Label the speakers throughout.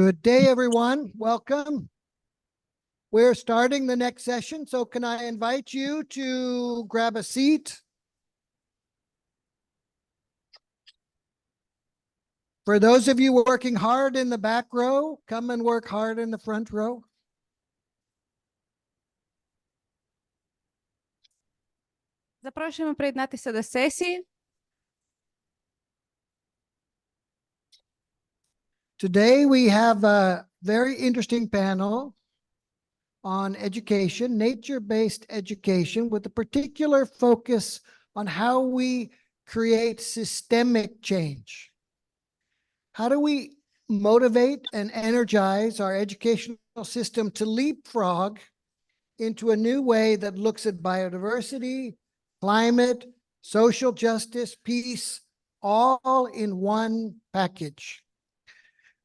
Speaker 1: Good day, everyone. Welcome. We're starting the next session, so can I invite you to grab a seat? For those of you working hard in the back row, come and work hard in the front row.
Speaker 2: Запрошуємо приєднатися до сесії.
Speaker 1: Today we have a very interesting panel on education, nature-based education, with a particular focus on how we create systemic change. How do we motivate and energize our educational system to leapfrog into a new way that looks at biodiversity, climate, social justice, peace, all in one package?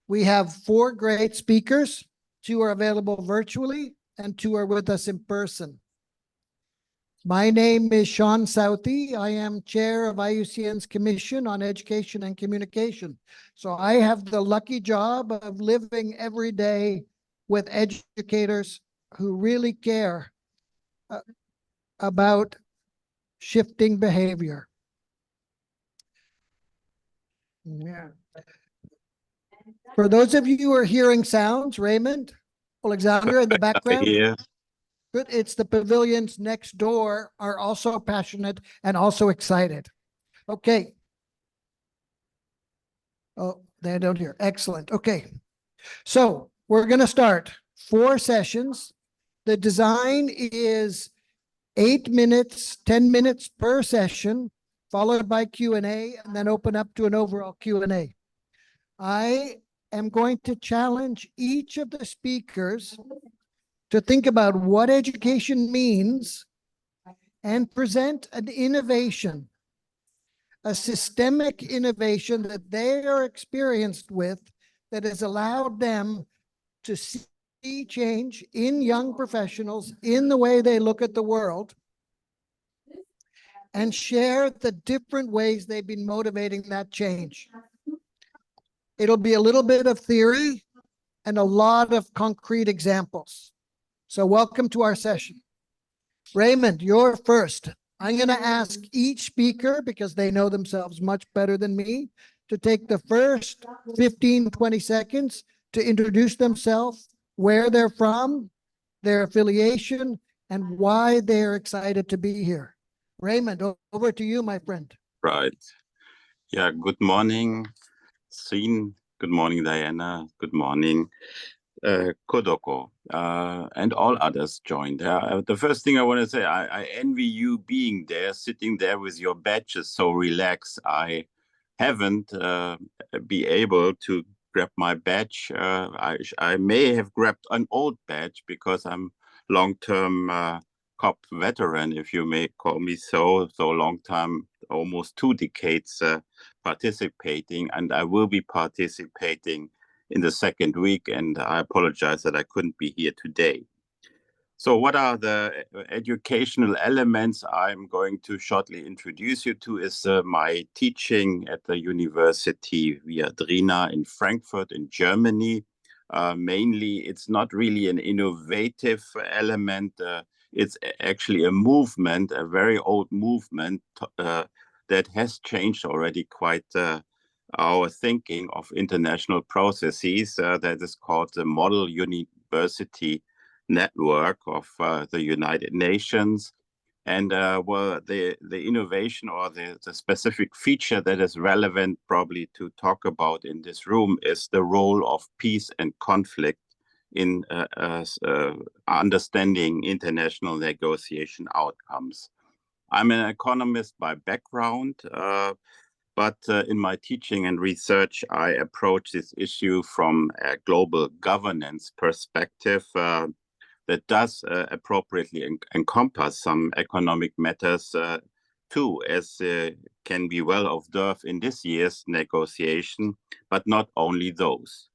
Speaker 1: We have 4 great speakers. 2 are available virtually and 2 are with us in person. My name is Sean Southey. I am chair of IUCN's Commission on Education and Communication. So I have the lucky job of living every day with educators who really care about shifting behavior. Yeah. For those of you who are hearing sounds, Raymond, Alexandra in the background.
Speaker 3: Yeah.
Speaker 1: Good. It's the pavilions next door are also passionate and also excited. Okay. Oh, they don't hear. Excellent. Okay. So we're going to start 4 sessions. The design is 8 minutes, 10 minutes per session, followed by Q&A, and then open up to an overall Q&A. I am going to challenge each of the speakers to think about what education means and present an innovation, a systemic innovation that they are experienced with that has allowed them to see change in young professionals in the way they look at the world and share the different ways they've been motivating that change. It'll be a little bit of theory and a lot of concrete examples. So welcome to our session. Raymond, you're first. I'm going to ask each speaker, because they know themselves much better than me, to take the first 15, 20 seconds to introduce themselves, where they're from, their affiliation, and why they're excited to be here. Raymond, over to you, my friend.
Speaker 3: Right. Yeah, good morning, Sean. Good morning, Diana. Good morning, Kodoko, and all others joined. The first thing I want to say, I envy you being there, sitting there with your badges so relaxed. I haven't been able to grab my badge. I may have grabbed an old badge because I'm long-term COP veteran, if you may call me so long time, almost 2 decades participating, and I will be participating in the second week, and I apologize that I couldn't be here today. So what are the educational elements I'm going to shortly introduce you to is my teaching at the University Viadrina in Frankfurt in Germany. Mainly, it's not really an innovative element. It's actually a movement, a very old movement that has changed already quite our thinking of international processes. That is called the Model University Network of the United Nations. And well, the innovation or the specific feature that is relevant probably to talk about in this room is the role of peace and conflict in understanding international negotiation outcomes. I'm an economist by background, but in my teaching and research, I approach this issue from a global governance perspective that does appropriately encompass some economic matters too, as can be well observed in this year's negotiation, but not only those.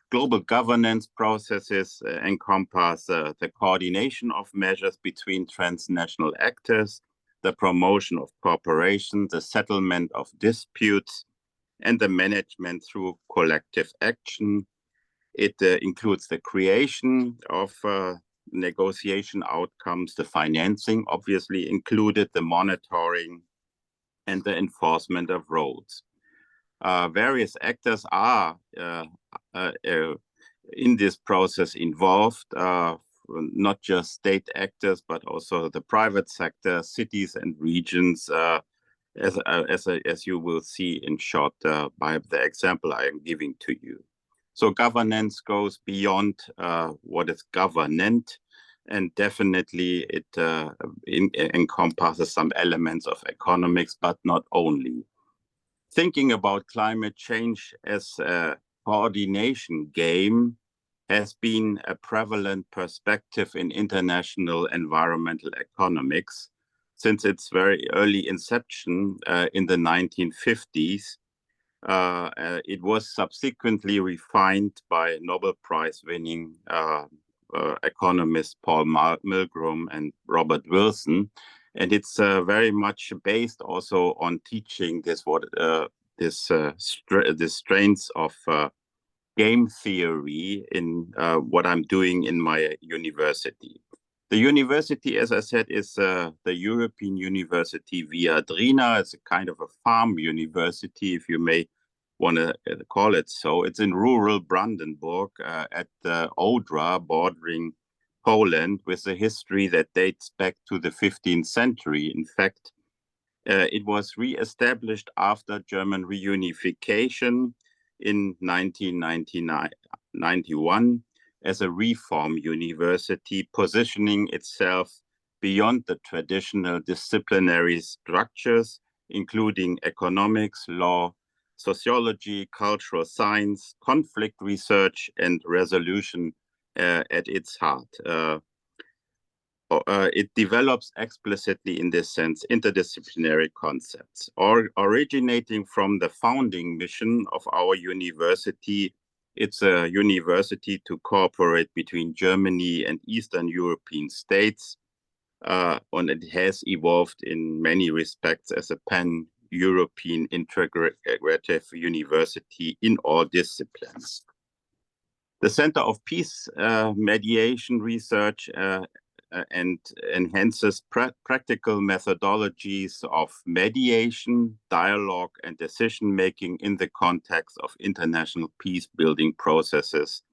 Speaker 3: Global governance processes encompass the coordination of measures between transnational actors, the promotion of cooperation, the settlement of disputes, and the management through collective action. It includes the creation of negotiation outcomes, the financing, obviously included, the monitoring, and the enforcement of roads. Various actors are in this process involved, not just state actors, but also the private sector, cities and regions, as you will see in short by the example I am giving to you. So governance goes beyond what is governant, and definitely it encompasses some elements of economics, but not only. Thinking about climate change as a coordination game has been a prevalent perspective in international environmental economics since its very early inception in the 1950s. It was subsequently refined by Nobel Prize winning economists Paul Milgrom and Robert Wilson. And it's very much based also on teaching this strains of game theory in what I'm doing in my university. The university, as I said, is the European University Viadrina. It's a kind of a farm university, if you may want to call it so. It's in rural Brandenburg at the Odra, bordering Poland, with a history that dates back to the 15th century. In fact, it was re-established after German reunification in 1991 as a reform university, positioning itself beyond the traditional disciplinary structures, including economics, law, sociology, cultural science, conflict research, and resolution at its heart. It develops explicitly, in this sense, interdisciplinary concepts, originating from the founding mission of our university. It's a university to cooperate between Germany and Eastern European states, and it has evolved in many respects as a pan-European integrative university in all disciplines. The Center of Peace Mediation Research and enhances practical methodologies of mediation, dialogue, and decision-making in the context of international peace-building processes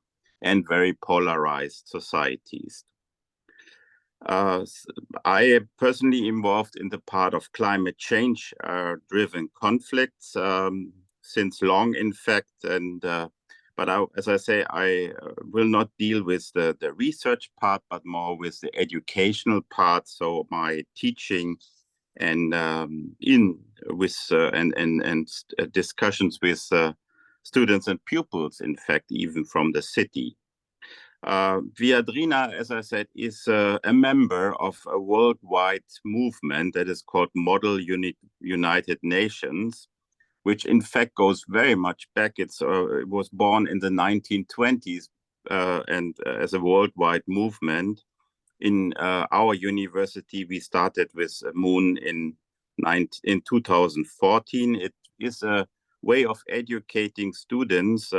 Speaker 3: and very polarized societies. I am personally involved in the part of climate change-driven conflicts since long, in fact, and but as I say, I will not deal with the research part, but more with the educational part. So my teaching and discussions with students and pupils, in fact, even from the city. Viadrina, as I said, is a member of a worldwide movement that is called Model United Nations, which in fact goes very much back. It was born in the 1920s and as a worldwide movement. In our university, we started with Moon in 2014. It is a way of educating students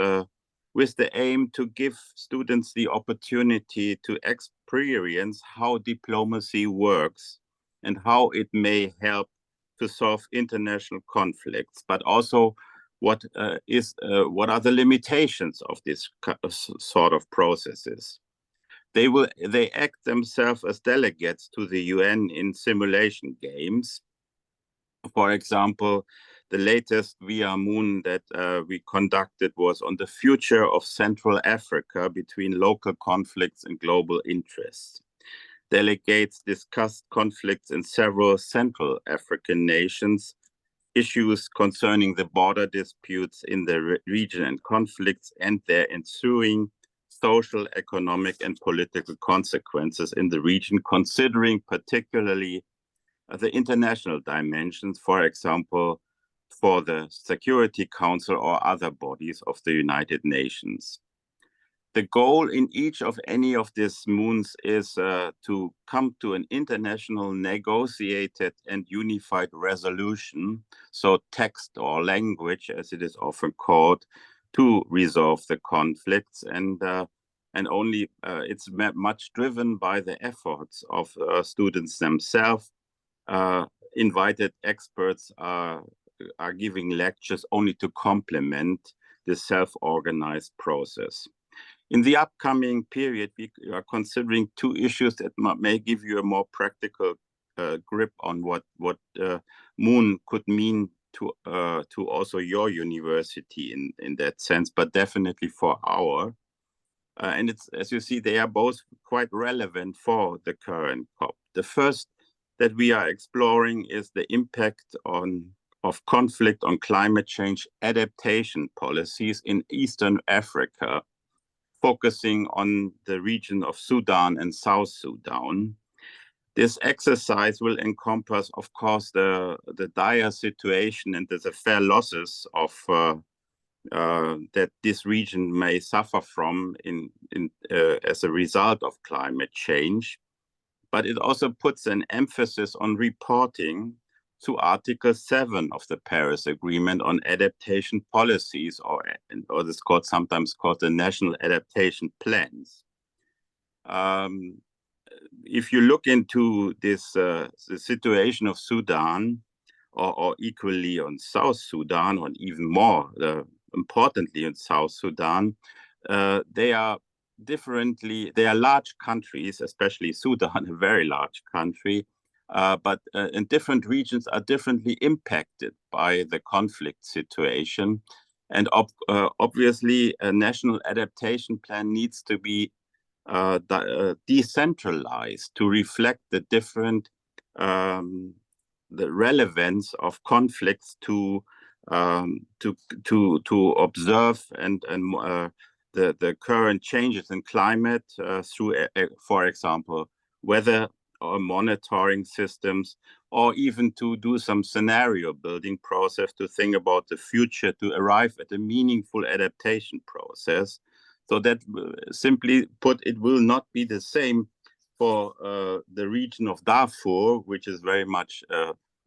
Speaker 3: with the aim to give students the opportunity to experience how diplomacy works and how it may help to solve international conflicts, but also what are the limitations of this sort of processes. They act themselves as delegates to the UN in simulation games. For example, the latest Via Moon that we conducted was on the future of Central Africa between local conflicts and global interests. Delegates discussed conflicts in several Central African nations, issues concerning the border disputes in the region and conflicts and their ensuing social, economic, and political consequences in the region, considering particularly the international dimensions, for example, for the Security Council or other bodies of the United Nations. The goal in each of any of these moons is to come to an international negotiated and unified resolution, so text or language, as it is often called, to resolve the conflicts, and only it's much driven by the efforts of students themselves. Invited experts are giving lectures only to complement the self-organized process. In the upcoming period, we are considering two issues that may give you a more practical grip on what Moon could mean to also your university in that sense, but definitely for our. And it's, as you see, they are both quite relevant for the current COP. The first that we are exploring is the impact of conflict on climate change adaptation policies in Eastern Africa, focusing on the region of Sudan and South Sudan. This exercise will encompass, of course, the dire situation and the severe losses of that this region may suffer from as a result of climate change. But it also puts an emphasis on reporting to Article 7 of the Paris Agreement on adaptation policies, or this called sometimes called the National Adaptation Plans. If you look into this the situation of Sudan, or equally on South Sudan, or even more importantly in South Sudan, they are large countries, especially Sudan, a very large country, but in different regions are differently impacted by the conflict situation. And obviously, a national adaptation plan needs to be decentralized to reflect the different the relevance of conflicts to observe and the current changes in climate through, for example, weather or monitoring systems, or even to do some scenario building process to think about the future to arrive at a meaningful adaptation process. So that, simply put, it will not be the same for the region of Darfur, which is very much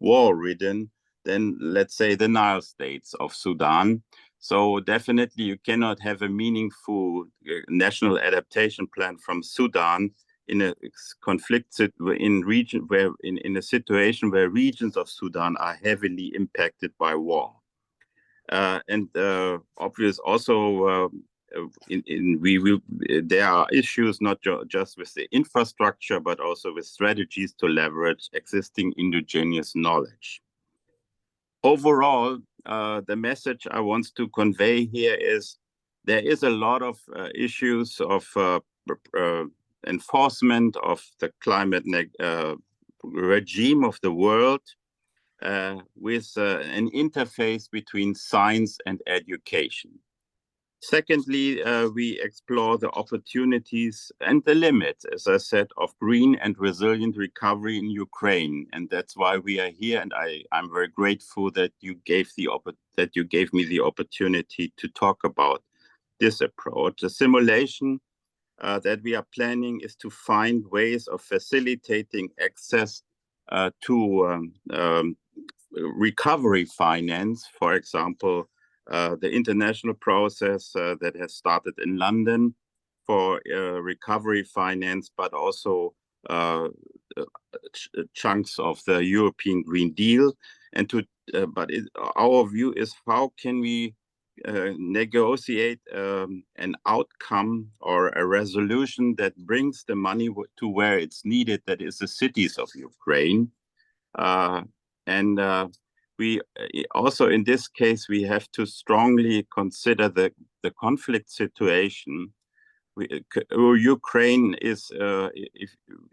Speaker 3: war-ridden, than, let's say, the Nile states of Sudan. So definitely you cannot have a meaningful national adaptation plan from Sudan in a conflict in a situation where regions of Sudan are heavily impacted by war. And obvious also there are issues not just with the infrastructure, but also with strategies to leverage existing indigenous knowledge. Overall, the message I want to convey here is there is a lot of issues of enforcement of the climate regime of the world with an interface between science and education. Secondly, we explore the opportunities and the limits, as I said, of green and resilient recovery in Ukraine, and that's why we are here. And I'm very grateful that you gave me the opportunity to talk about this approach. The simulation that we are planning is to find ways of facilitating access to recovery finance, for example. The international process that has started in London for recovery finance, but also chunks of the European Green Deal. And our view is, how can we negotiate an outcome or a resolution that brings the money to where it's needed, that is the cities of Ukraine. We also, in this case, we have to strongly consider the conflict situation. Ukraine is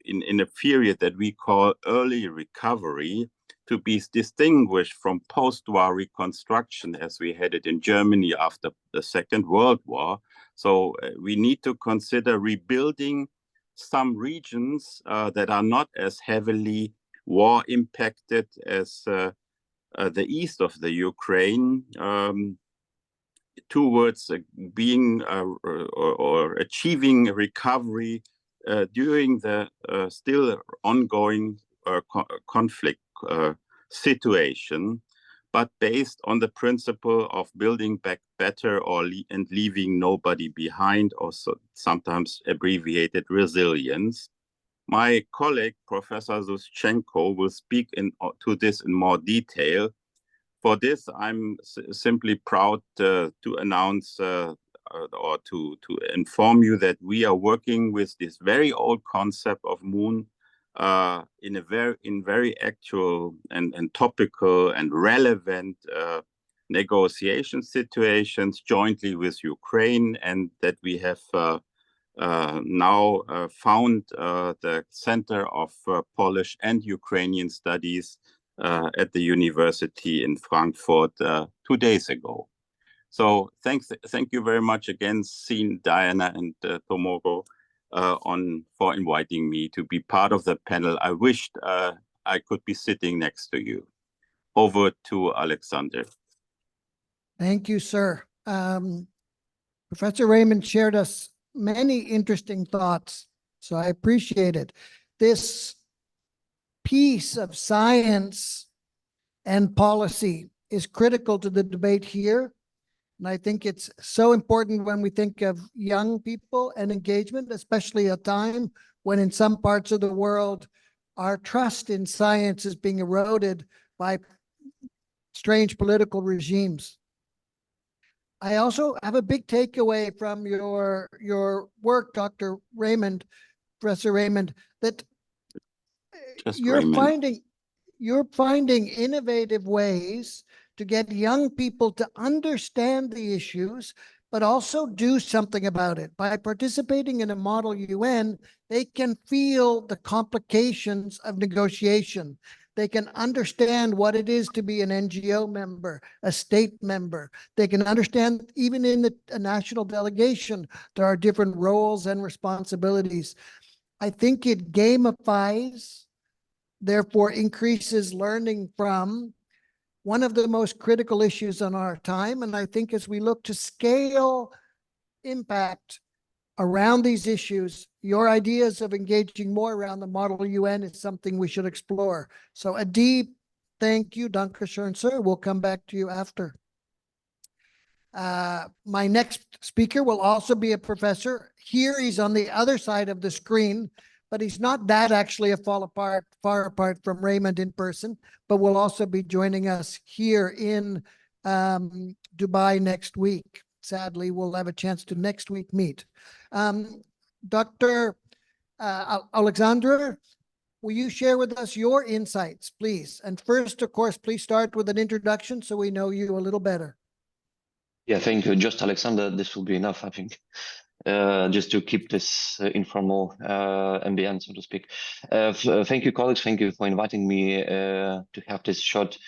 Speaker 3: in a period that we call early recovery, to be distinguished from post-war reconstruction as we had it in Germany after the Second World War. So we need to consider rebuilding some regions that are not as heavily war impacted as the east of the Ukraine, towards being or achieving recovery during the still ongoing conflict situation, but based on the principle of building back better and leaving nobody behind, also sometimes abbreviated resilience. My colleague, Professor Zuschenko, will speak to this in more detail. For this, I'm simply proud to announce or to inform you that we are working with this very old concept of Moon in very actual and topical and relevant negotiation situations jointly with Ukraine, and that we have now found the Center of Polish and Ukrainian Studies at the university in Frankfurt 2 days ago. So thank you very much again, Sean, Diana, and Tomoko, for inviting me to be part of the panel. I wished I could be sitting next to you. Over to Alexander.
Speaker 1: Thank you, sir. Professor Raymond shared us many interesting thoughts, so I appreciate it. This piece of science and policy is critical to the debate here. And I think it's so important when we think of young people and engagement, especially a time when in some parts of the world, our trust in science is being eroded by strange political regimes. I also have a big takeaway from your work, Dr. Raymond, Professor Raymond, that you're finding innovative ways to get young people to understand the issues, but also do something about it. By participating in a model UN, they can feel the complications of negotiation. They can understand what it is to be an NGO member, a state member. They can understand, even in a national delegation, there are different roles and responsibilities. I think it gamifies, therefore increases learning from one of the most critical issues in our time. And I think as we look to scale impact around these issues, your ideas of engaging more around the Model UN is something we should explore. So a deep thank you, Dankeschön, sir. We'll come back to you after. My next speaker will also be a professor. Here he's on the other side of the screen, but he's not that actually far apart from Raymond in person, but will also be joining us here in Dubai next week. Sadly, we'll have a chance to next week meet. Dr. Alexandra, will you share with us your insights, please? And first, of course, please start with an introduction so we know you a little better.
Speaker 4: Yeah, thank you. Just Alexander, this will be enough, I think. Just to keep this informal ambience, so to speak. Thank you, colleagues. Thank you for inviting me to have this short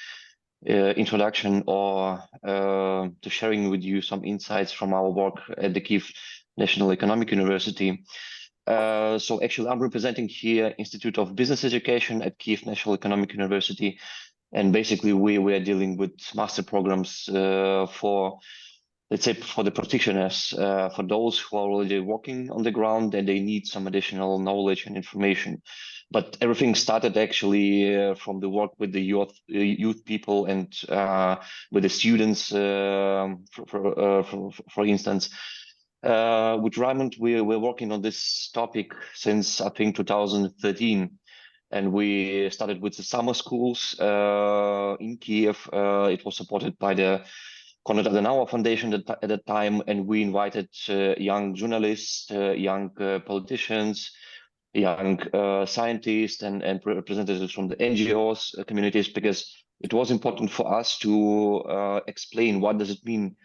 Speaker 4: introduction or to sharing with you some insights from our work at the Kyiv National Economic University. So actually, I'm representing here Institute of Business Education at Kyiv National Economic University. And basically, we are dealing with master programs for, let's say, for the practitioners, for those who are already working on the ground and they need some additional knowledge and information. But everything started actually from the work with the youth people and with the students, for instance. With Raymond, we're working on this topic since, I think, 2013. And we started with the summer schools in Kiev. It was supported by the Konrad Adenauer Foundation at that time, and we invited young journalists, young politicians, young scientists, and representatives from the NGOs communities, because it was important for us to explain what does it mean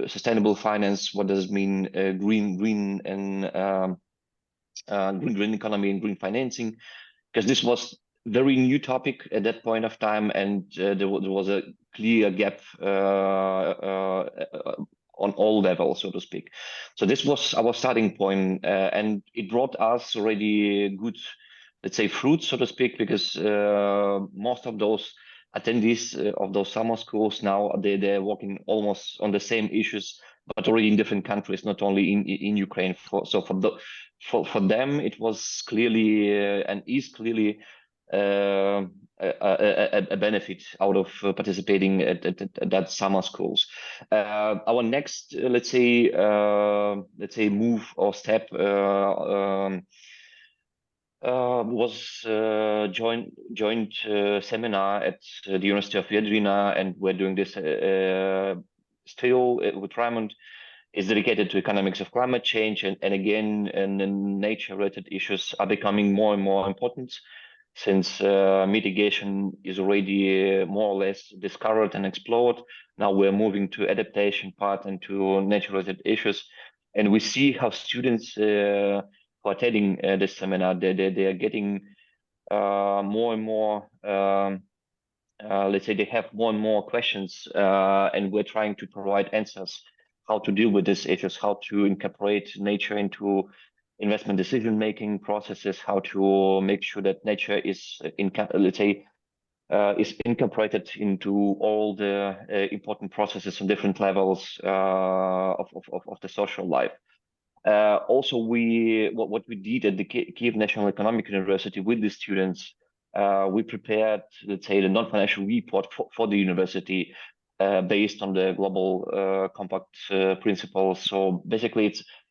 Speaker 4: sustainable finance, what does it mean green and green economy and green financing, because this was very new topic at that point of time, and there was a clear gap on all levels, so to speak. So this was our starting point, and it brought us already good, let's say, fruits, so to speak, because most of those attendees of those summer schools now they're working almost on the same issues, but already in different countries, not only in Ukraine. So for them, it was clearly and is clearly a benefit out of participating at that summer schools. Our next, let's say, move or step was joint seminar at the University of Viadrina, and we're doing this still with Raymond. Is dedicated to economics of climate change, and again, and nature-related issues are becoming more and more important, since mitigation is already more or less discovered and explored. Now we're moving to adaptation part and to nature-related issues, and we see how students who are attending this seminar, they are getting more and more. Let's say they have more and more questions, and we're trying to provide answers how to deal with these issues, how to incorporate nature into investment decision-making processes, how to make sure that nature is, is incorporated into all the important processes on different levels of the social life. Also, what we did at the Kyiv National Economic University with the students, we prepared, let's say, the non-financial report for the university based on the global compact principles. So basically,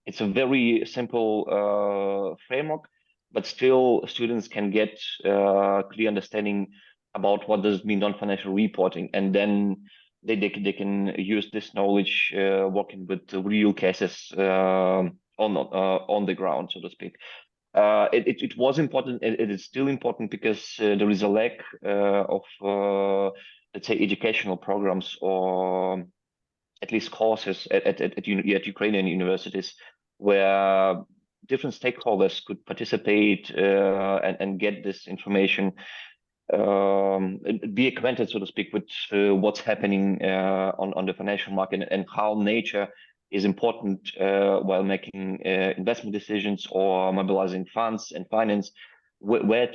Speaker 4: it's a very simple framework, but still students can get clear understanding about what does mean non-financial reporting, and then they can use this knowledge working with the real cases on the ground, so to speak. It was important. It is still important because there is a lack of let's say educational programs, or at least courses at Ukrainian universities, where different stakeholders could participate and get this information, be acquainted, so to speak, with what's happening on the financial market, and how nature is important while making investment decisions or mobilizing funds and finance. Where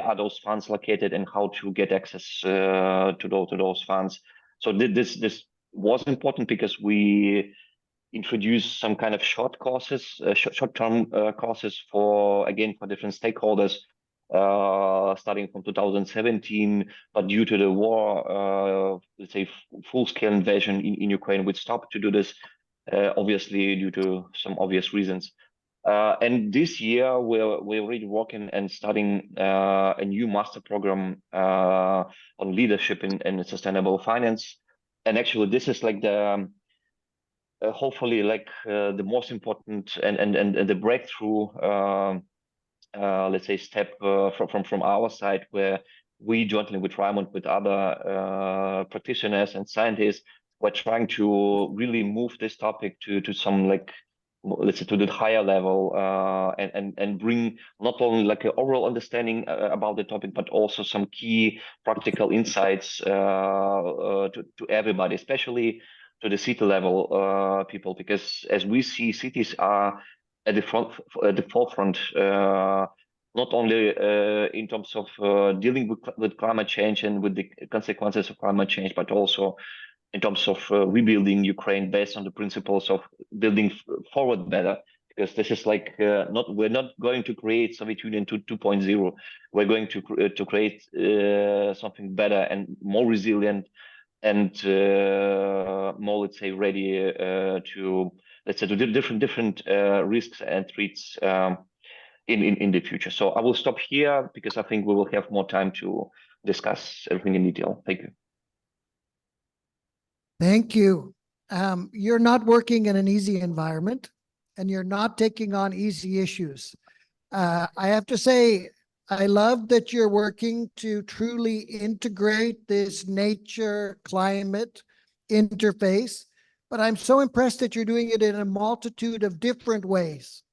Speaker 4: are those funds located, and how to get access to those funds. So this was important because we introduced some kind of short courses, short-term courses for different stakeholders, starting from 2017. But due to the war, let's say full-scale invasion in Ukraine, we stopped to do this, obviously due to some obvious reasons. And this year we're already working and studying a new master program on leadership in sustainable finance. And actually, this is like the hopefully like the most important and the breakthrough, let's say, step from our side, where we jointly with Raymond, with other practitioners and scientists, we're trying to really move this topic to some, like, let's say, to the higher level, and bring not only like an overall understanding about the topic, but also some key practical insights to everybody, especially to the city level people, because as we see, cities are at the forefront, not only in terms of dealing with climate change and with the consequences of climate change, but also in terms of rebuilding Ukraine based on the principles of building forward better. Because this is like we're not going to create Soviet Union 2.0. We're going to create something better and more resilient and more, let's say, ready to, let's say, to different risks and threats in the future. So I will stop here because I think we will have more time to discuss everything in detail. Thank you.
Speaker 1: Thank you. You're not working in an easy environment, and you're not taking on easy issues. I have to say, I love that you're working to truly integrate this nature climate interface, but I'm so impressed that you're doing it in a multitude of different ways.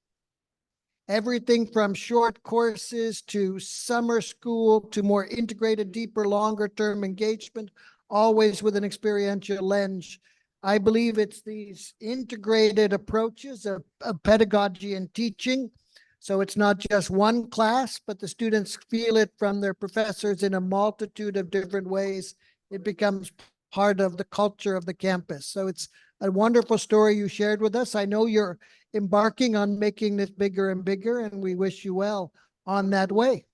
Speaker 1: Everything from short courses to summer school to more integrated, deeper, longer term engagement, always with an experiential lens. I believe it's these integrated approaches of pedagogy and teaching. So it's not just one class, but the students feel it from their professors in a multitude of different ways. It becomes part of the culture of the campus. So it's a wonderful story you shared with us. I know you're embarking on making this bigger and bigger, and we wish you well on that way.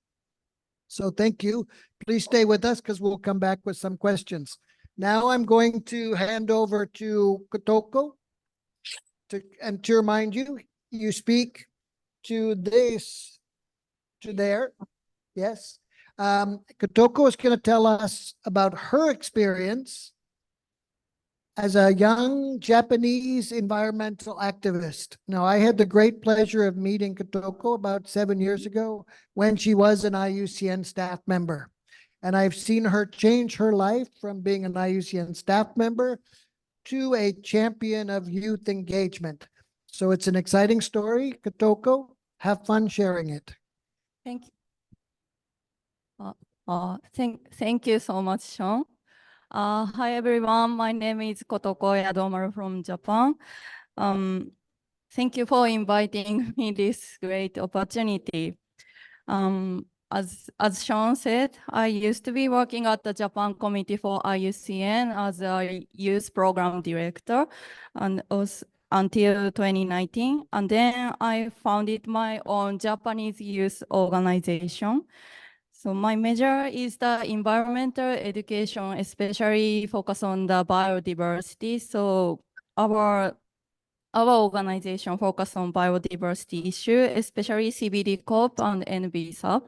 Speaker 1: So thank you. Please stay with us because we'll come back with some questions. Now I'm going to hand over to Kotoko. And to remind you, you speak to this, to there. Yes. Kotoko is going to tell us about her experience as a young Japanese environmental activist. Now, I had the great pleasure of meeting Kotoko about 7 years ago when she was an IUCN staff member. And I've seen her change her life from being an IUCN staff member to a champion of youth engagement. So it's an exciting story. Kotoko, have fun sharing it.
Speaker 5: Thank you. Thank you so much, Sean. Hi, everyone. My name is Kotoko Yadomaru from Japan. Thank you for inviting me this great opportunity. As Sean said, I used to be working at the Japan Committee for IUCN as a youth program director and was until 2019. And then I founded my own Japanese youth organization. So my major is the environmental education, especially focus on the biodiversity. So our organization focus on biodiversity issue, especially CBD COP and NBSUP.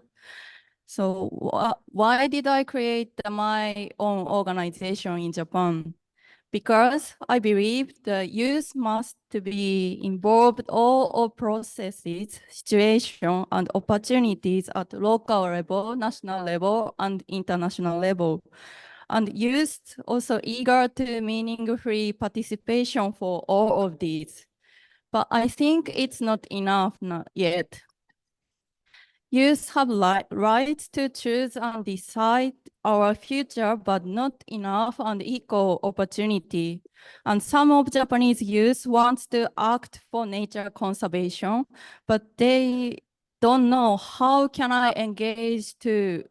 Speaker 5: So why did I create my own organization in Japan? Because I believe the youth must to be involved all of processes, situation, and opportunities at local level, national level, and international level. And youth also eager to meaningful participation for all of these. But I think it's not enough yet. Youth have rights to choose and decide our future, but not enough and equal opportunity. And some of Japanese youth wants to act for nature conservation, but they don't know how can I engage to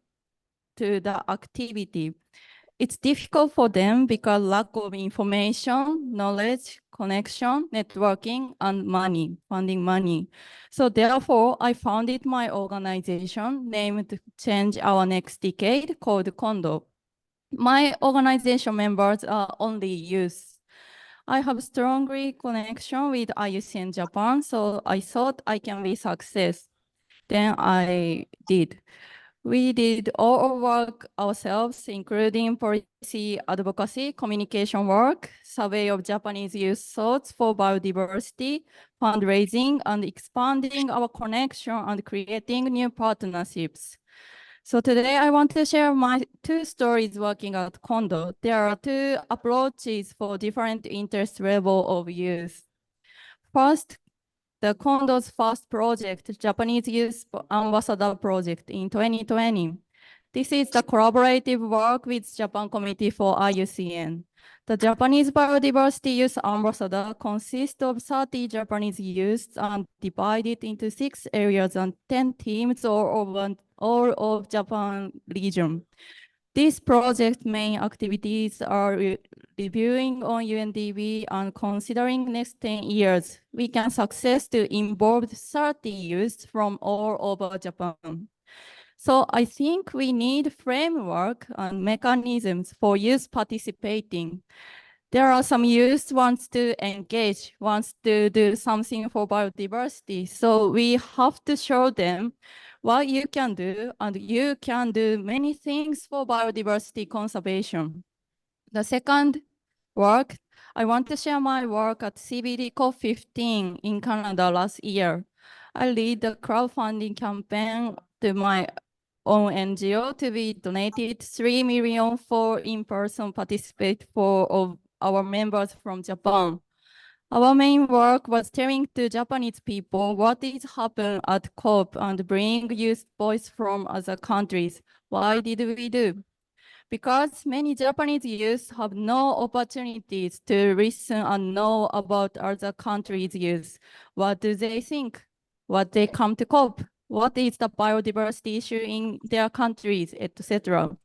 Speaker 5: the activity. It's difficult for them because lack of information, knowledge, connection, networking, and money, funding money. So therefore, I founded my organization named Change Our Next Decade called Kondo. My organization members are only youth. I have strongly connection with IUCN Japan, so I thought I can be success. Then I did. We did all our work ourselves, including policy advocacy, communication work, survey of Japanese youth thoughts for biodiversity, fundraising, and expanding our connection and creating new partnerships. So today I want to share my 2 stories working at Kondo. There are 2 approaches for different interest level of youth. First, the Kondo's first project, Japanese Youth Ambassador Project in 2020. This is the collaborative work with Japan Committee for IUCN. The Japanese Biodiversity Youth Ambassador consists of 30 Japanese youths and divided into 6 areas and 10 teams all of Japan region. This project main activities are reviewing on UNDP and considering next 10 years, we can success to involve 30 youth from all over Japan. So I think we need framework and mechanisms for youth participating. There are some youth wants to engage, wants to do something for biodiversity. So we have to show them what you can do, and you can do many things for biodiversity conservation. The second work, I want to share my work at CBD COP15 in Canada last year. I lead the crowdfunding campaign to my own NGO to be donated 3 million for in-person participate of our members from Japan. Our main work was telling to Japanese people what is happening at COP and bring youth voice from other countries. Why did we do? Because many Japanese youth have no opportunities to listen and know about other countries' youth. What do they think? What they come to COP? What is the biodiversity issue in their countries, etc.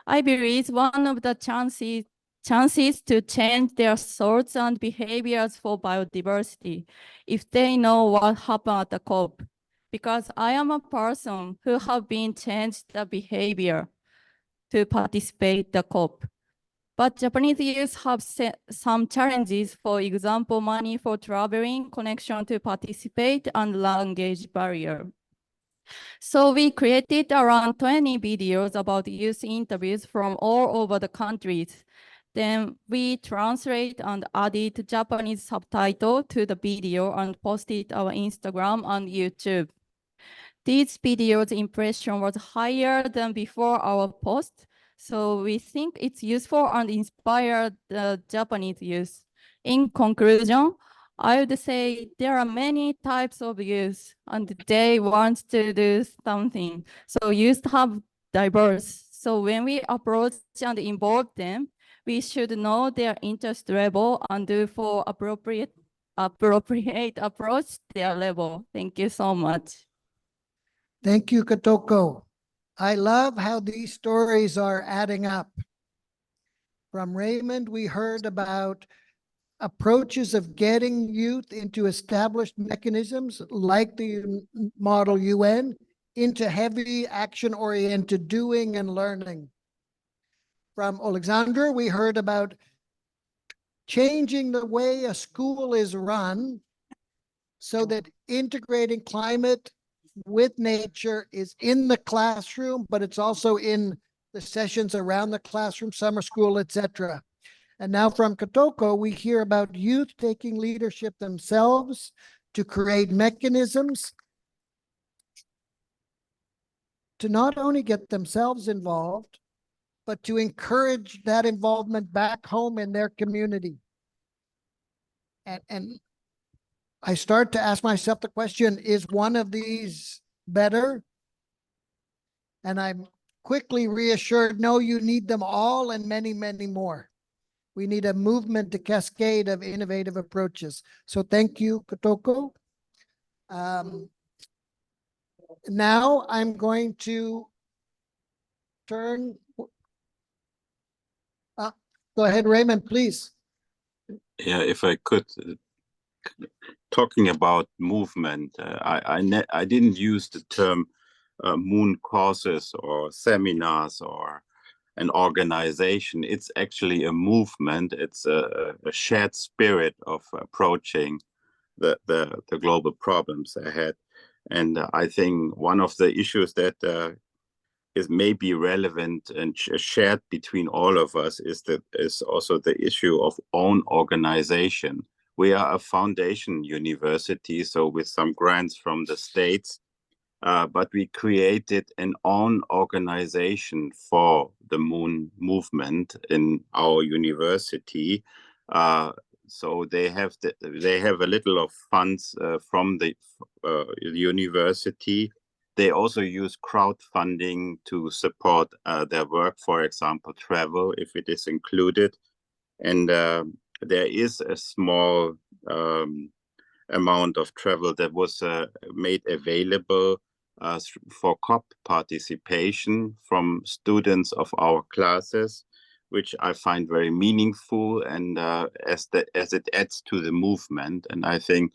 Speaker 5: I believe one of the chances to change their thoughts and behaviors for biodiversity if they know what happened at the COP. because I am a person who have been changed the behavior to participate the COP. But Japanese youth have some challenges, for example, money for traveling, connection to participate, and language barrier. So we created around 20 videos about youth interviews from all over the countries. Then we translate and added Japanese subtitle to the video and posted our Instagram and YouTube. These videos' impression was higher than before our post, so we think it's useful and inspired the Japanese youth. In conclusion, I would say there are many types of youth and they want to do something. So youth have diverse. So when we approach and involve them, we should know their interest level and do for appropriate approach their level. Thank you so much.
Speaker 1: Thank you, Kotoko. I love how these stories are adding up. From Raymond, we heard about approaches of getting youth into established mechanisms like the Model UN into heavy action-oriented doing and learning. From Alexandra, we heard about changing the way a school is run so that integrating climate with nature is in the classroom, but it's also in the sessions around the classroom, summer school, etc. And now from Kotoko, we hear about youth taking leadership themselves to create mechanisms to not only get themselves involved, but to encourage that involvement back home in their community. And I start to ask myself the question, is one of these better? And I'm quickly reassured, no, you need them all and many, many more. We need a movement to cascade of innovative approaches. So thank you, Kotoko. Now I'm going to turn. Go ahead, Raymond, please.
Speaker 3: Yeah, if I could, talking about movement, I didn't use the term moon courses or seminars or an organization. It's actually a movement. It's a shared spirit of approaching the global problems ahead. And I think one of the issues that is maybe relevant and shared between all of us is also the issue of own organization. We are a foundation university, so with some grants from the states, but we created an own organization for the moon movement in our university. So they have a little of funds from the university. They also use crowdfunding to support their work, for example, travel, if it is included. And there is a small amount of travel that was made available for COP participation from students of our classes, which I find very meaningful, and as it adds to the movement. And I think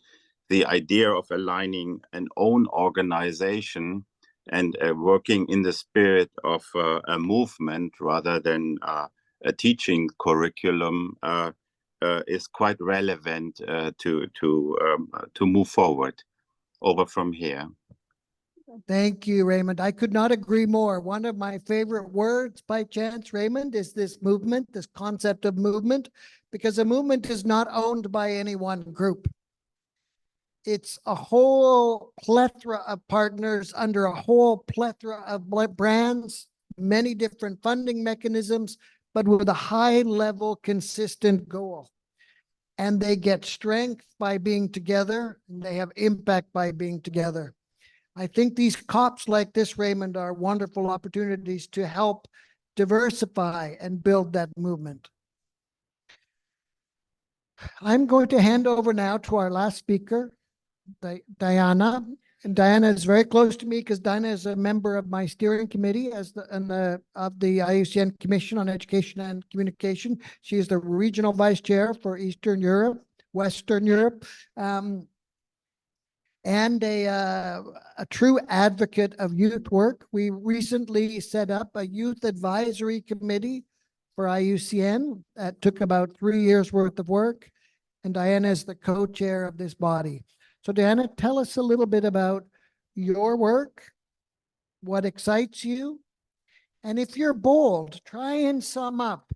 Speaker 3: the idea of aligning an own organization and working in the spirit of a movement rather than a teaching curriculum is quite relevant to move forward. Over from here.
Speaker 1: Thank you, Raymond. I could not agree more. One of my favorite words by chance, Raymond, is this movement, this concept of movement, because a movement is not owned by any one group. It's a whole plethora of partners under a whole plethora of brands, many different funding mechanisms, but with a high level, consistent goal. And they get strength by being together, and they have impact by being together. I think these COPs like this, Raymond, are wonderful opportunities to help diversify and build that movement. I'm going to hand over now to our last speaker, Diana. And Diana is very close to me because Diana is a member of my steering committee of the IUCN Commission on Education and Communication. She is the regional vice chair for Eastern Europe, Western Europe. and a true advocate of youth work. We recently set up a youth advisory committee for IUCN that took about 3 years worth of work. And Diana is the co-chair of this body. So Diana, tell us a little bit about your work, what excites you, and if you're bold, try and sum up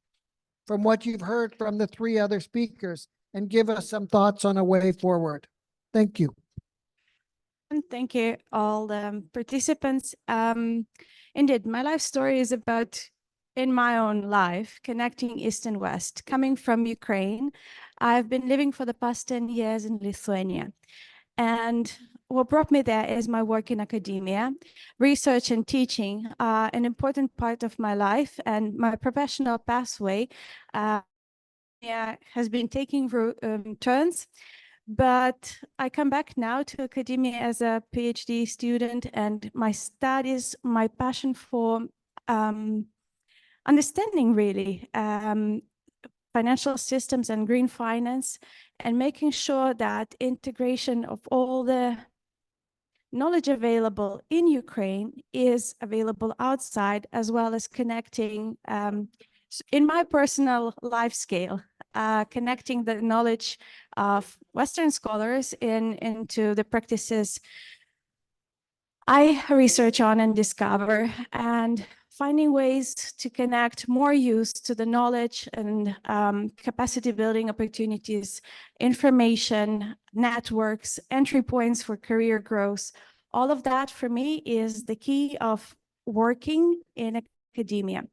Speaker 1: from what you've heard from the 3 other speakers and give us some thoughts on a way forward. Thank you.
Speaker 2: And thank you, all the participants. Indeed, my life story is about, in my own life, connecting East and West. Coming from Ukraine, I've been living for the past 10 years in Lithuania. And what brought me there is my work in academia. Research and teaching are an important part of my life, and my professional pathway has been taking turns. But I come back now to academia as a PhD student, and my studies, my passion for understanding really financial systems and green finance, and making sure that integration of all the knowledge available in Ukraine is available outside, as well as connecting in my personal life scale, connecting the knowledge of Western scholars into the practices I research on and discover, and finding ways to connect more use to the knowledge and capacity building opportunities, information, networks, entry points for career growth. All of that for me is the key of working in academia.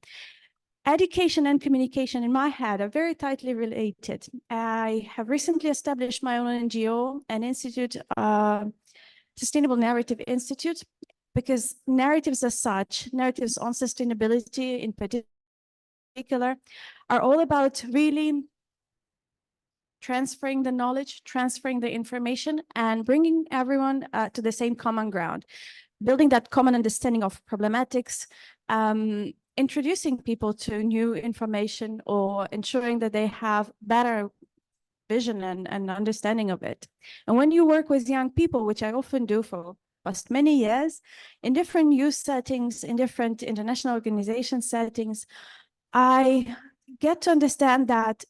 Speaker 2: Education and communication in my head are very tightly related. I have recently established my own NGO, an institute, Sustainable Narrative Institute, because narratives as such, narratives on sustainability in particular, are all about really transferring the knowledge, transferring the information, and bringing everyone to the same common ground, building that common understanding of problematics, introducing people to new information, or ensuring that they have better vision and understanding of it. And when you work with young people, which I often do for past many years, in different youth settings, in different international organization settings, I get to understand that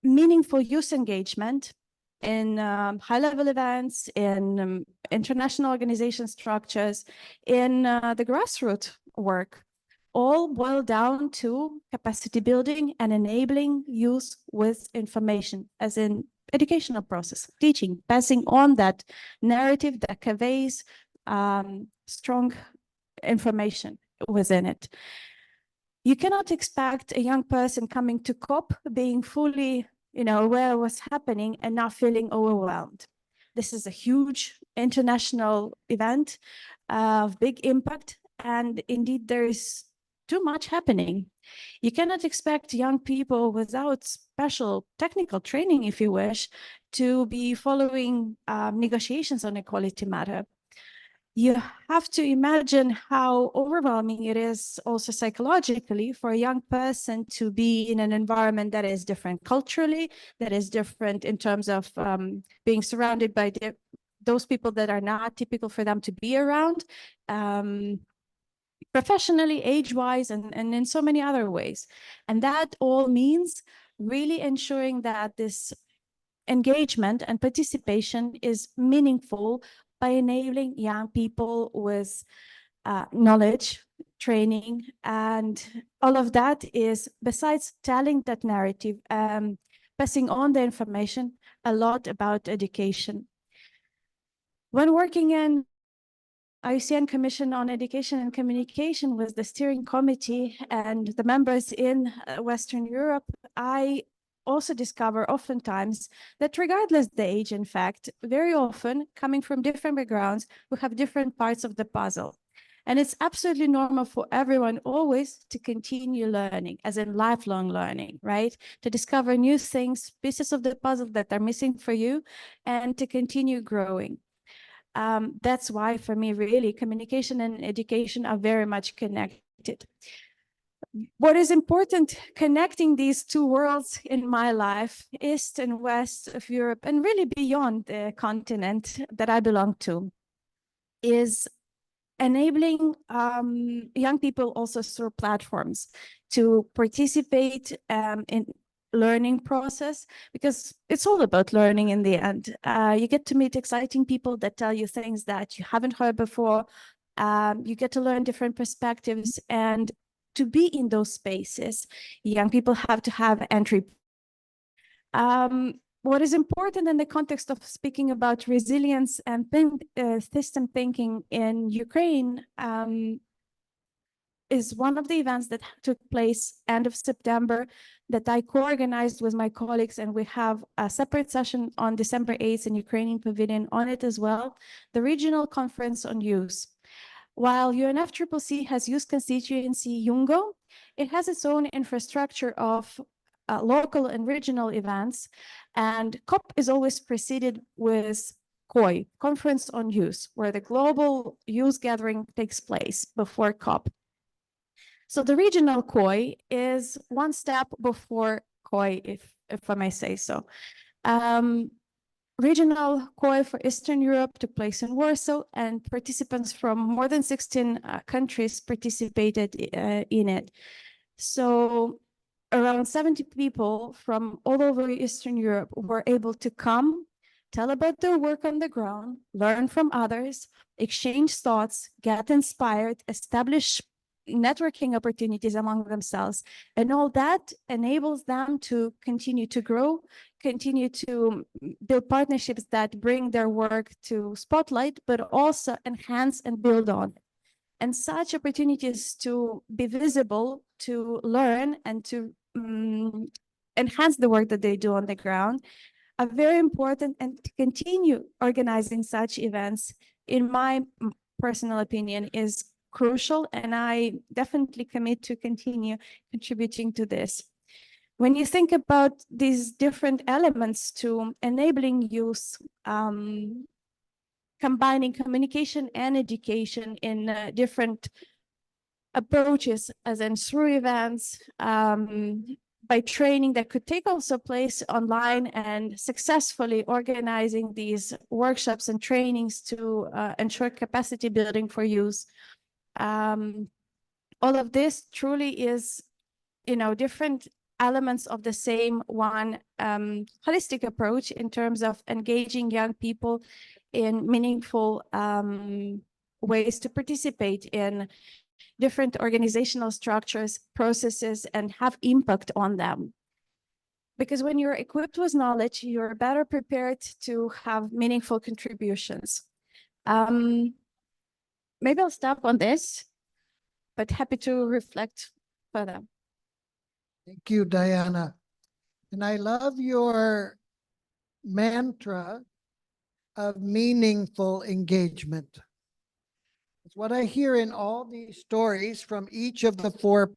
Speaker 2: meaningful youth engagement in high-level events, in international organization structures, in the grassroots work, all boil down to capacity building and enabling youth with information, as in educational process, teaching, passing on that narrative that conveys strong information within it. You cannot expect a young person coming to COP being fully, aware of what's happening and not feeling overwhelmed. This is a huge international event of big impact, and indeed there is too much happening. You cannot expect young people without special technical training, if you wish, to be following negotiations on equality matter. You have to imagine how overwhelming it is also psychologically for a young person to be in an environment that is different culturally, that is different in terms of being surrounded by those people that are not typical for them to be around, professionally, age-wise, and in so many other ways. And that all means really ensuring that this engagement and participation is meaningful by enabling young people with knowledge, training, and all of that is, besides telling that narrative, passing on the information, a lot about education. When working in IUCN Commission on Education and Communication with the steering committee and the members in Western Europe, I also discover oftentimes that regardless the age, in fact, very often coming from different backgrounds, we have different parts of the puzzle. And it's absolutely normal for everyone always to continue learning, as in lifelong learning, right? To discover new things, pieces of the puzzle that are missing for you, and to continue growing. That's why, for me, really, communication and education are very much connected. What is important, connecting these two worlds in my life, East and West of Europe, and really beyond the continent that I belong to, is enabling young people also through platforms to participate in learning process, because it's all about learning in the end. You get to meet exciting people that tell you things that you haven't heard before. You get to learn different perspectives, and to be in those spaces, young people have to have entry. What is important in the context of speaking about resilience and system thinking in Ukraine is one of the events that took place end of September that I co-organized with my colleagues, and we have a separate session on December 8th in Ukrainian Pavilion on it as well, the Regional Conference on Youth. While UNFCCC has youth constituency Yungo, it has its own infrastructure of local and regional events, and COP is always preceded with COY, Conference on Youth, where the global youth gathering takes place before COP. So the regional COY is one step before COY, if I may say so. Regional COI for Eastern Europe took place in Warsaw, and participants from more than 16 countries participated in it. So around 70 people from all over Eastern Europe were able to come, tell about their work on the ground, learn from others, exchange thoughts, get inspired, establish networking opportunities among themselves, and all that enables them to continue to grow, continue to build partnerships that bring their work to spotlight, but also enhance and build on. And such opportunities to be visible, to learn, and to enhance the work that they do on the ground are very important, and to continue organizing such events, in my personal opinion, is crucial, and I definitely commit to continue contributing to this. When you think about these different elements to enabling youth, combining communication and education in different approaches, as in through events, by training that could take also place online, and successfully organizing these workshops and trainings to ensure capacity building for youth. All of this truly is, different elements of the same one holistic approach in terms of engaging young people in meaningful ways to participate in different organizational structures, processes, and have impact on them. Because when you're equipped with knowledge, you're better prepared to have meaningful contributions. Maybe I'll stop on this, but happy to reflect further.
Speaker 1: Thank you, Diana. And I love your mantra of meaningful engagement. It's what I hear in all these stories from each of the four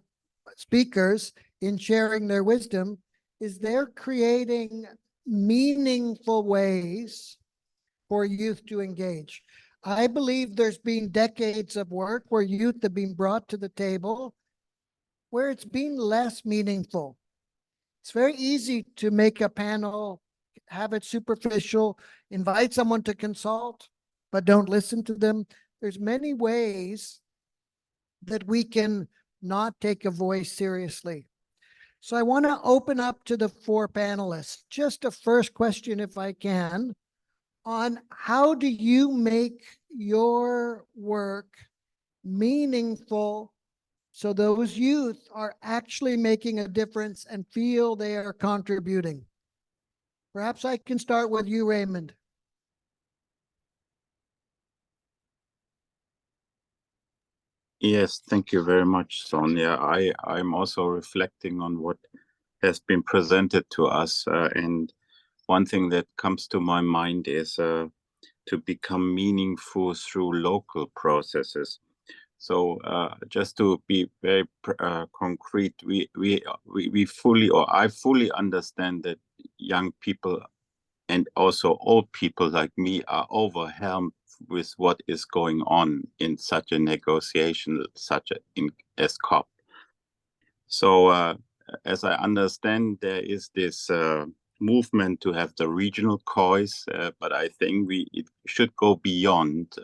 Speaker 1: speakers in sharing their wisdom, is they're creating meaningful ways for youth to engage. I believe there's been decades of work where youth have been brought to the table where it's been less meaningful. It's very easy to make a panel, have it superficial, invite someone to consult, but don't listen to them. There's many ways that we can not take a voice seriously. So I want to open up to the four panelists. Just a first question, if I can, on how do you make your work meaningful so those youth are actually making a difference and feel they are contributing? Perhaps I can start with you, Raymond.
Speaker 3: Yes, thank you very much, Sonia. I'm also reflecting on what has been presented to us. And one thing that comes to my mind is to become meaningful through local processes. So just to be very concrete, we fully, or I fully understand that young people and also old people like me are overwhelmed with what is going on in such a negotiation, as COP. So as I understand, there is this movement to have the regional COIs, but I think it should go beyond.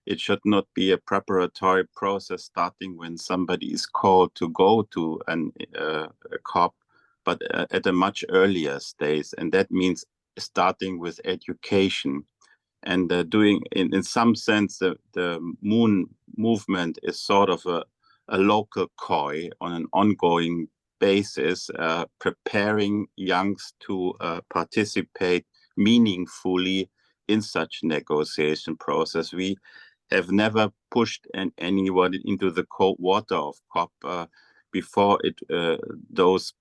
Speaker 3: It should not be a preparatory process starting when somebody is called to go to a COP, but at a much earlier stage. And that means starting with education and doing, in some sense, the Moon movement is sort of a local COI on an ongoing basis, preparing youngs to participate meaningfully in such negotiation process. We have never pushed anyone into the cold water of COP before those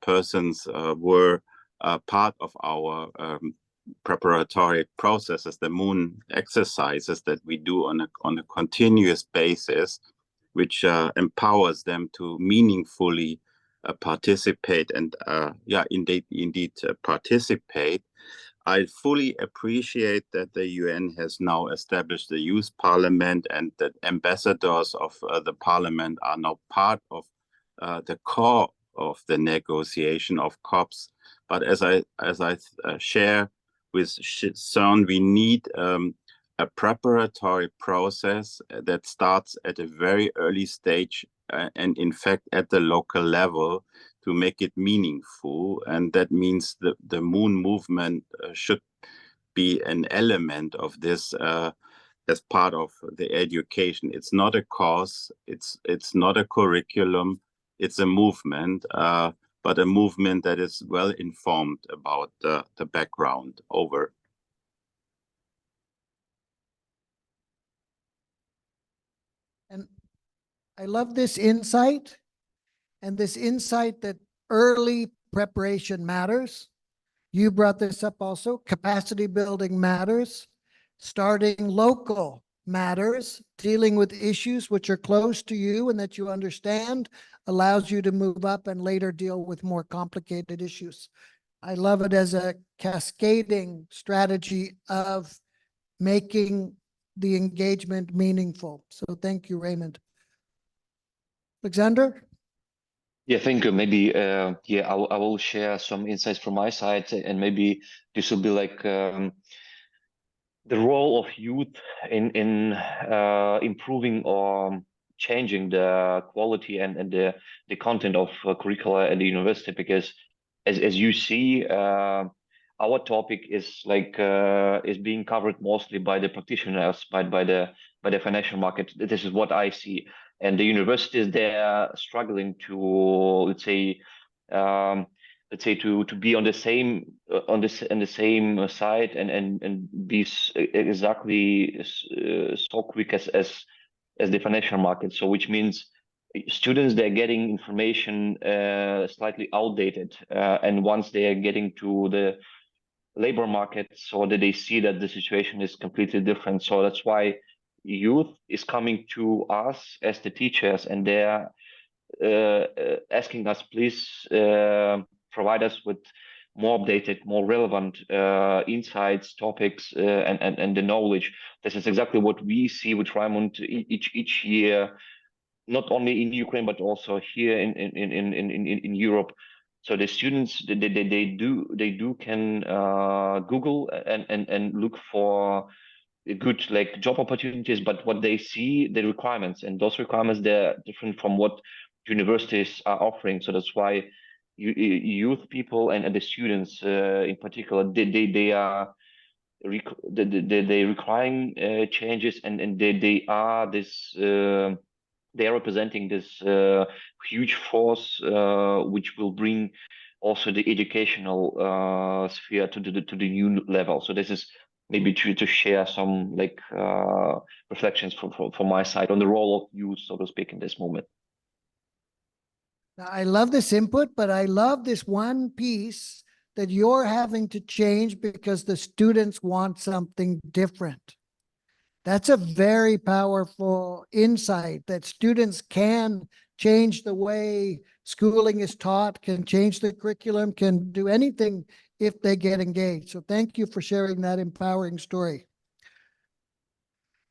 Speaker 3: persons were part of our preparatory processes, the Moon exercises that we do on a continuous basis, which empowers them to meaningfully participate and indeed participate. I fully appreciate that the UN has now established the Youth Parliament and that ambassadors of the Parliament are now part of the core of the negotiation of COPs. But as I share with CERN, we need a preparatory process that starts at a very early stage and in fact at the local level to make it meaningful. And that means the Moon movement should be an element of this as part of the education. It's not a course, it's not a curriculum, it's a movement, but a movement that is well informed about the background. Over.
Speaker 1: And I love this insight, and this insight that early preparation matters. You brought this up also. Capacity building matters. Starting local matters. Dealing with issues which are close to you and that you understand allows you to move up and later deal with more complicated issues. I love it as a cascading strategy of making the engagement meaningful. So thank you, Raymond. Alexander?
Speaker 4: Yeah, thank you. Maybe I will share some insights from my side, and maybe this will be like the role of youth in improving or changing the quality and the content of curricula at the university, because as you see, our topic is like is being covered mostly by the practitioners, by the financial market. This is what I see. And the universities, they are struggling to, let's say, to be on the same side and be exactly so quick as the financial market. So which means students, they're getting information slightly outdated, and once they are getting to the labor market, so that they see that the situation is completely different. So that's why youth is coming to us as the teachers, and they're asking us, please provide us with more updated, more relevant insights, topics, and the knowledge. This is exactly what we see with Raymond each year, not only in Ukraine but also here in Europe. So the students, they do can Google and look for good like job opportunities, but what they see, the requirements, and those requirements, they're different from what universities are offering. So that's why youth people and the students in particular, they are requiring changes, and they are this they are representing this huge force which will bring also the educational sphere to the new level. So this is maybe to share some like reflections from my side on the role of youth, so to speak, in this moment.
Speaker 1: Now, I love this input, but I love this one piece that you're having to change because the students want something different. That's a very powerful insight, that students can change the way schooling is taught, can change the curriculum, can do anything if they get engaged. So thank you for sharing that empowering story.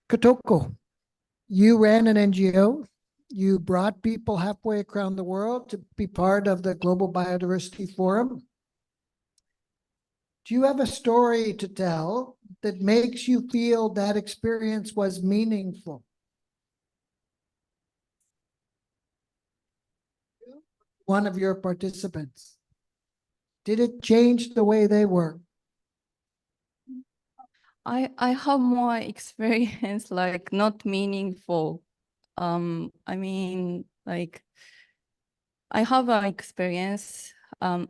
Speaker 1: Kotoko, you ran an NGO You brought people halfway around the world to be part of the Global Biodiversity Forum. Do you have a story to tell that makes you feel that experience was meaningful? One of your participants. Did it change the way they work?
Speaker 5: I have more experience like not meaningful. I mean, like I have an experience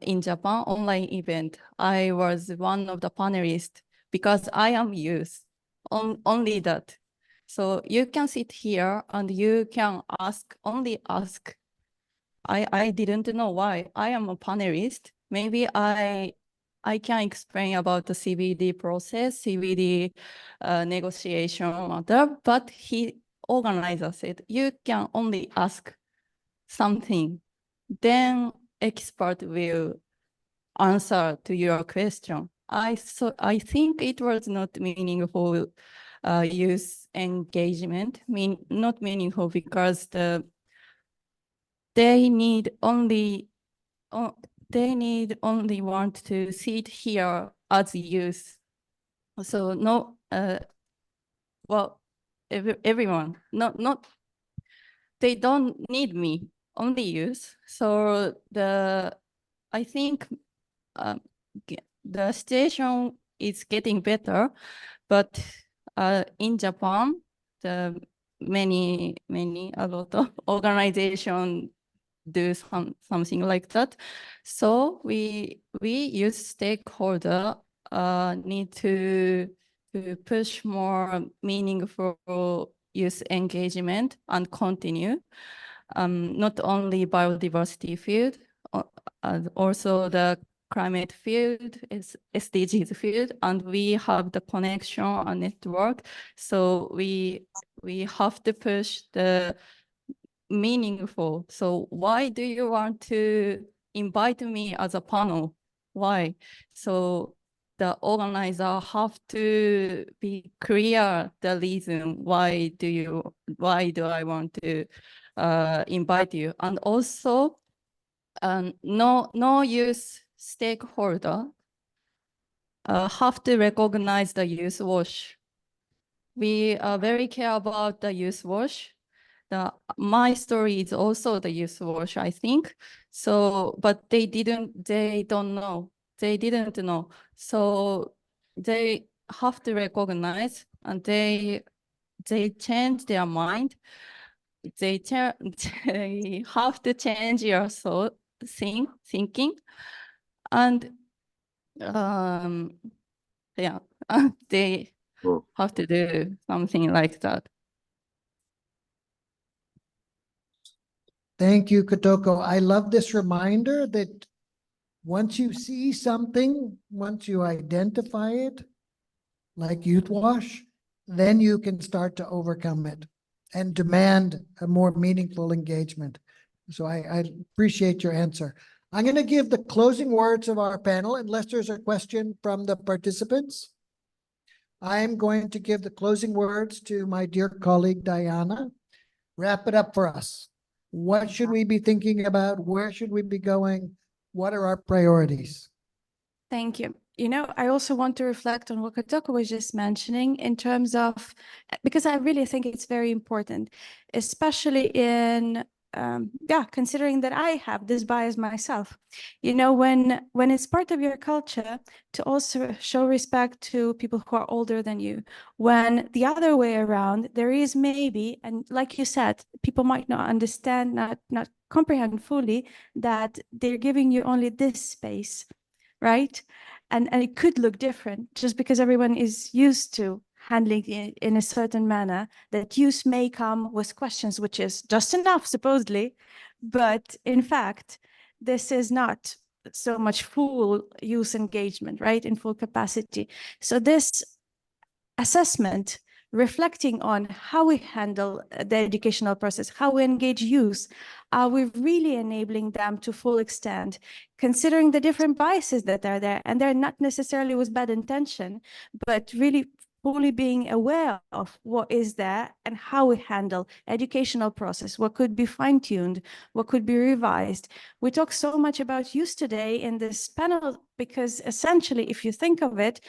Speaker 5: in Japan online event. I was one of the panelists because I am youth. Only that. So you can sit here and you can only ask. I didn't know why. I am a panelist. Maybe I can explain about the CBD process, CBD negotiation matter, but he organizer said, you can only ask something. Then expert will answer to your question. I think it was not meaningful youth engagement, not meaningful because they need only want to sit here as youth. So no, well, everyone, not they don't need me, only youth. So I think the situation is getting better, but in Japan, a lot of organizations do something like that. So we youth stakeholder need to push more meaningful youth engagement and continue. Not only biodiversity field, also the climate field, is SDGs field, and we have the connection and network. So we have to push the meaningful. So why do you want to invite me as a panel? Why? So the organizer have to be clear the reason why do I want to invite you, and also no youth stakeholder have to recognize the youth wash. We are very care about the youth wash. My story is also the youth wash, I think. So, but they didn't know. So they have to recognize, and they change their mind. They have to change your thinking, and yeah, they
Speaker 3: Oh.
Speaker 5: have to do something like that.
Speaker 1: Thank you, Kotoko. I love this reminder that once you see something, once you identify it, like Youth Wash, then you can start to overcome it and demand a more meaningful engagement. So I appreciate your answer. I'm going to give the closing words of our panel, unless there's a question from the participants. I'm going to give the closing words to my dear colleague, Diana. Wrap it up for us. What should we be thinking about? Where should we be going? What are our priorities?
Speaker 2: Thank you. You know, I also want to reflect on what Kotoko was just mentioning in terms of, because I really think it's very important, especially in, considering that I have this bias myself. You know, when it's part of your culture to also show respect to people who are older than you, when the other way around, there is maybe, and like you said, people might not understand, not comprehend fully that they're giving you only this space, right? And it could look different just because everyone is used to handling it in a certain manner, that youth may come with questions, which is just enough, supposedly. But in fact, this is not so much full youth engagement, right, in full capacity. So this assessment, reflecting on how we handle the educational process, how we engage youth, are we really enabling them to full extent, considering the different biases that are there, and they're not necessarily with bad intention, but really fully being aware of what is there and how we handle educational process, what could be fine-tuned, what could be revised. We talk so much about youth today in this panel because essentially, if you think of it,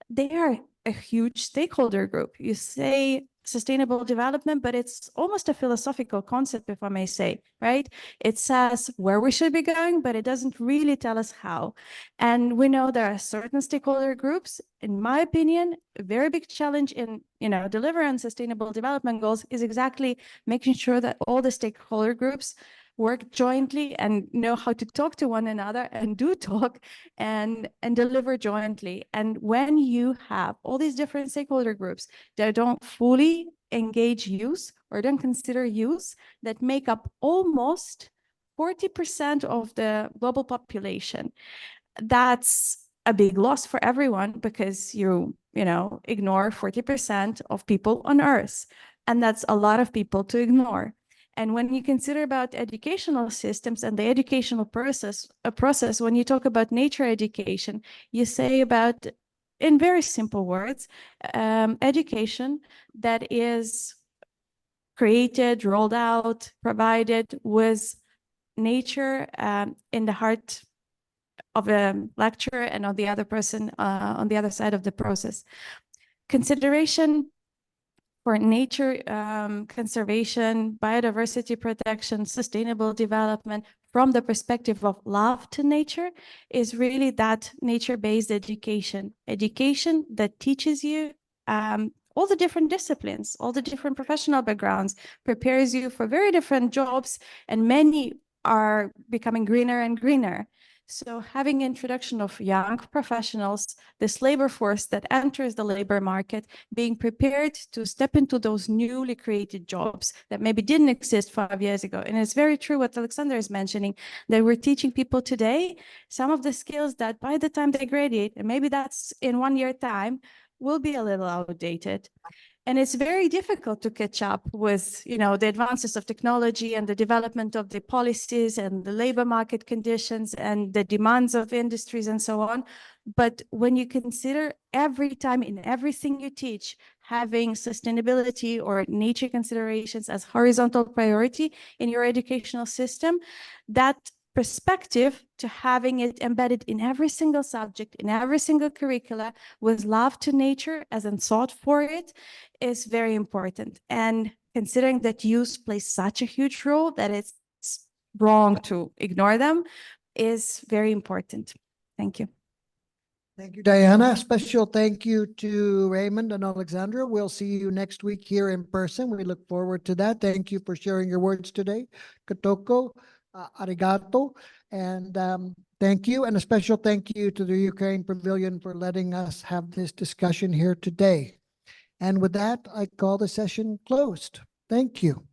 Speaker 2: they are a huge stakeholder group. You say sustainable development, but it's almost a philosophical concept, if I may say, right? It says where we should be going, but it doesn't really tell us how. And we know there are certain stakeholder groups. In my opinion, a very big challenge in, delivering sustainable development goals is exactly making sure that all the stakeholder groups work jointly and know how to talk to one another and do talk and deliver jointly. And when you have all these different stakeholder groups that don't fully engage youth or don't consider youth, that make up almost 40% of the global population, that's a big loss for everyone because you ignore 40% of people on Earth. And that's a lot of people to ignore. And when you consider about educational systems and the educational process, when you talk about nature education, you say about, in very simple words, education that is created, rolled out, provided with nature in the heart of a lecturer and on the other person, on the other side of the process. Consideration for nature conservation, biodiversity protection, sustainable development from the perspective of love to nature is really that nature-based education. Education that teaches you all the different disciplines, all the different professional backgrounds, prepares you for very different jobs, and many are becoming greener and greener. So having introduction of young professionals, this labor force that enters the labor market, being prepared to step into those newly created jobs that maybe didn't exist 5 years ago. And it's very true what Alexander is mentioning, that we're teaching people today some of the skills that by the time they graduate, and maybe that's in 1 year time, will be a little outdated. And it's very difficult to catch up with, the advances of technology and the development of the policies and the labor market conditions and the demands of industries and so on. But when you consider every time in everything you teach, having sustainability or nature considerations as horizontal priority in your educational system, that perspective to having it embedded in every single subject, in every single curricula, with love to nature as in thought for it, is very important. And considering that youth plays such a huge role that it's wrong to ignore them is very important. Thank you.
Speaker 1: Thank you, Diana. Special thank you to Raymond and Alexandra. We'll see you next week here in person. We look forward to that. Thank you for sharing your words today. Kotoko, arigato, and thank you. And a special thank you to the Ukraine Pavilion for letting us have this discussion here today. And with that, I call the session closed. Thank you.